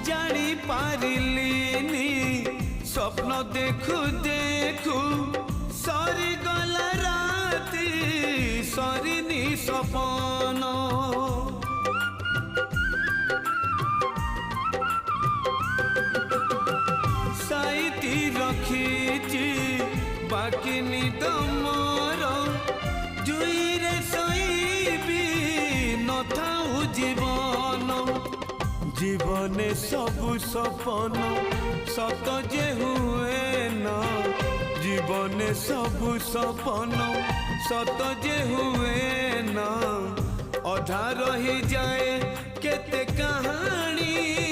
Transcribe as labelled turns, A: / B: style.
A: जानी पारिलिनी स्वप्न देखु देखु सरी गला राती सरिनी सपन साइती रखीची बाकी निद मोर जुईरे शोइबी नथाउ जीवन जीवने सबु सपन सत जे हुए न जीवने सबु सपन सत जे हुए न अधा रही जाए केते कहानी।